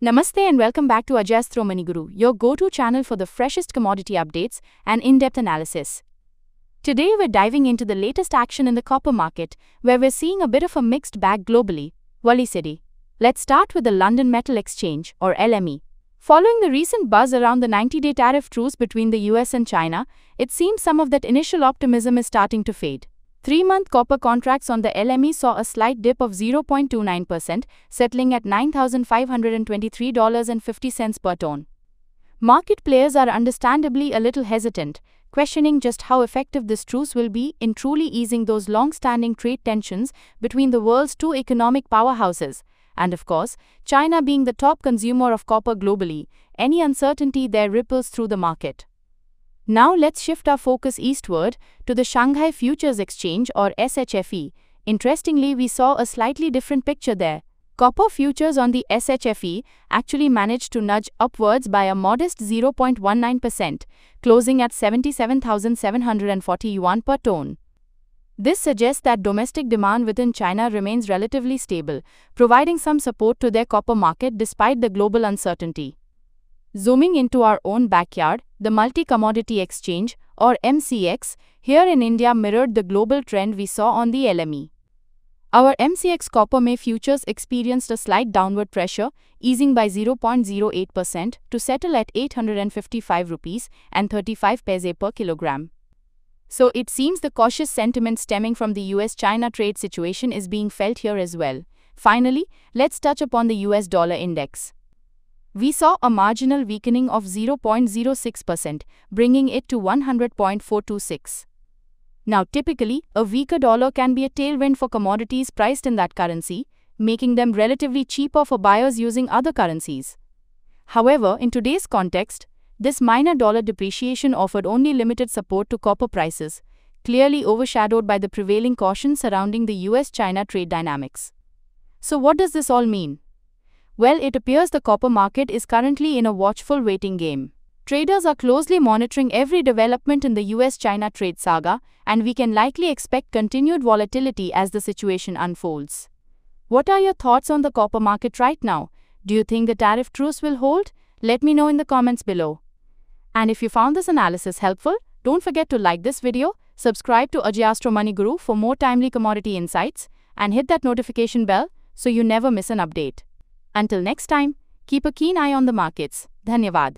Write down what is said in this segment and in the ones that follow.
Namaste and welcome back to Ajastro Maniguru, your go-to channel for the freshest commodity updates and in-depth analysis. Today we're diving into the latest action in the copper market, where we're seeing a bit of a mixed bag globally. Wali City. Let's start with the London Metal Exchange, or LME. Following the recent buzz around the 90-day tariff truce between the US and China, it seems some of that initial optimism is starting to fade. 3-month copper contracts on the LME saw a slight dip of 0.29%, settling at $9,523.50 per ton. Market players are understandably a little hesitant, questioning just how effective this truce will be in truly easing those long-standing trade tensions between the world's two economic powerhouses. And of course, China being the top consumer of copper globally, any uncertainty there ripples through the market. Now let's shift our focus eastward to the Shanghai Futures Exchange, or SHFE. Interestingly, we saw a slightly different picture there. Copper futures on the SHFE actually managed to nudge upwards by a modest 0.19%, closing at 77,740 yuan per ton. This suggests that domestic demand within China remains relatively stable, providing some support to their copper market despite the global uncertainty. Zooming into our own backyard, the Multi-Commodity Exchange, or MCX, here in India mirrored the global trend we saw on the LME. Our MCX Copper May futures experienced a slight downward pressure, easing by 0.08% to settle at 855 rupees and 35 paise per kilogram. So it seems the cautious sentiment stemming from the US-China trade situation is being felt here as well. Finally, let's touch upon the US dollar index. We saw a marginal weakening of 0.06%, bringing it to 100.426. Now, typically, a weaker dollar can be a tailwind for commodities priced in that currency, making them relatively cheaper for buyers using other currencies. However, in today's context, this minor dollar depreciation offered only limited support to copper prices, clearly overshadowed by the prevailing caution surrounding the US-China trade dynamics. So what does this all mean? Well, it appears the copper market is currently in a watchful waiting game. Traders are closely monitoring every development in the US-China trade saga, and we can likely expect continued volatility as the situation unfolds. What are your thoughts on the copper market right now? Do you think the tariff truce will hold? Let me know in the comments below. And if you found this analysis helpful, don't forget to like this video, subscribe to Ajastro Maniguru for more timely commodity insights, and hit that notification bell so you never miss an update. Until next time, keep a keen eye on the markets. Dhanyavad.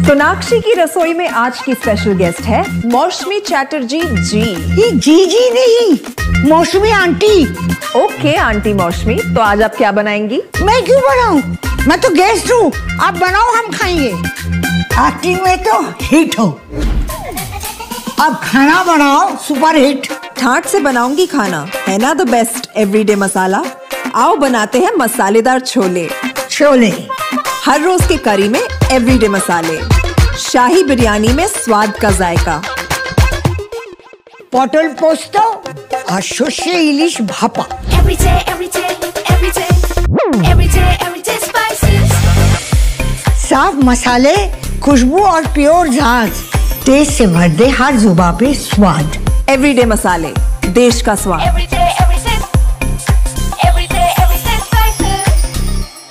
Sonakshi की रसोई में आज की special guest है मौसमी चैटर्जी जी। ये जी नहीं, मौसमी आंटी। ओके आंटी मौसमी, तो आज आप क्या बनाएंगी? मैं क्यों बनाऊं? मैं तो गेस्ट हूँ। आप बनाओ, हम खाएंगे। एक्टिंग में तो हिट हो। अब खाना बनाओ सुपर हिट। ठाट से बनाऊंगी खाना, है ना द बेस्ट एवरीडे मसाला। आओ बनाते हैं मसालेदार छोले। छोले हर रोज के करी में एवरीडे मसाले, शाही बिरयानी में स्वाद का जायका, पटल पोस्तो और सर्षे इलिश भापा। साफ मसाले, खुशबू और प्योर झाग, टेस्ट से भर दे हर जुबान पे स्वाद। एवरीडे मसाले, देश का स्वाद।